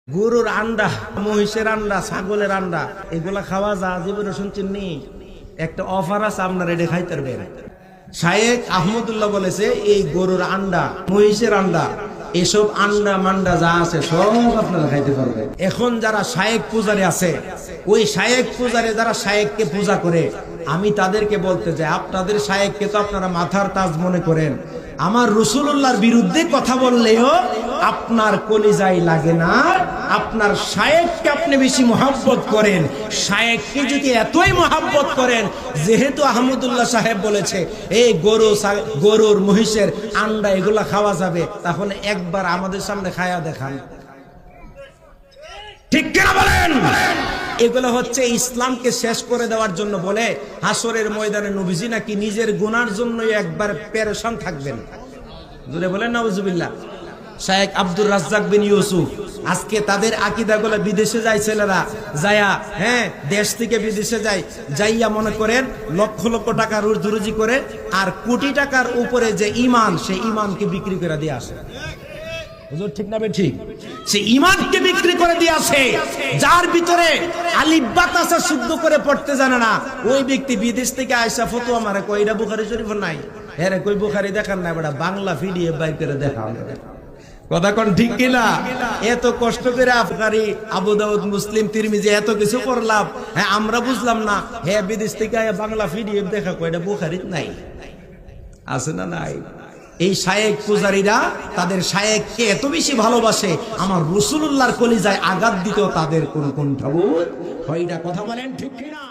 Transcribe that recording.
গরুর আন্ডা, মহিষের আন্ডা, ছাগলের আন্ডা এগুলা খাওয়া যা জীবনে শুনছেন নি। একটা অফার আছে, আপনারা এটা খাইতে পারবেন। শায়েখ আহমদুল্লাহ বলেছে এই গরুর আন্ডা, মহিষের আন্ডা, এসব আন্ডা মান্ডা যা আছে সব আপনারা খাইতে পারবেন। এখন যারা শায়েখ পূজারে আছে, ওই শায়েখ পূজারে যারা শায়েখকে পূজা করে, আমি তাদেরকে বলতে চাই, আপনাদের শায়েখকে তো আপনারা মাথার তাজ মনে করেন, আমার রাসূলুল্লাহর বিরুদ্ধে কথা বললেও আপনার কলিজায় লাগে না। আপনার শায়েখকে আপনি বেশি মহব্বত করেন। শায়েখকে যদি এতই মহব্বত করেন, যেহেতু আহমদুল্লাহ সাহেব বলেছে এই গরুর মহিষের আন্ডা এগুলা খাওয়া যাবে, তাহলে একবার আমাদের সামনে খায়া দেখান। ঠিক কিনা বলেন? এগুলো হচ্ছে ইসলামকে শেষ করে দেওয়ার জন্য বলে। হাসরের ময়দানে নবীজি নাকি নিজের গুনার জন্য একবার পেরেশান থাকবেন। জুড়ে বলেন নাউজুবিল্লাহ। শায়েখ আব্দুর রাজ্জাক বিন ইউসুফ, আজকে তাদের আকীদাগুলো বিদেশে যায় ছেলেরা, যায়া দেশ থেকে বিদেশে যায়, যাইয়া মনে করেন লক্ষ লক্ষ টাকা রুজি করে, আর কোটি টাকার উপরে যে ঈমান, সেই ঈমানকে বিক্রি করে দিয়ে আসে। ঠিক না? ঠিক। সে ঈমানকে বিক্রি করে দিয়ে আসে। যার ভিতরে আলিফ বা তাসা শুদ্ধ করে পড়তে জানে না, ওই ব্যক্তি বিদেশ থেকে আয়সা ফতোয়া মারে, কই এটা বুখারী শরীফ নাই, হ্যাঁ কই বুখারী দেখান না, বেটা বাংলা পিডিএফ বাইর করে দেখা। কথা কোন ঠিক কিনা? এত কষ্ট করে বুখারী, আবু দাউদ, মুসলিম, তিরমিজি এত কিছু করলাম, হ্যাঁ আমরা বুঝলাম না, হ্যাঁ বিদেশ থেকে বাংলা পিডিএফ দেখা, কই এটা বুখারীত নাই। আছে না নাই? এই শায়েখ পূজারীরা তাদের শায়েখকে এত বেশি ভালোবাসে, আমার রাসূলুল্লাহর কলিজায় আঘাত দিতেও তাদের কোন কুণ্ঠাবোধ হয় না। কথা বলেন ঠিক কিনা?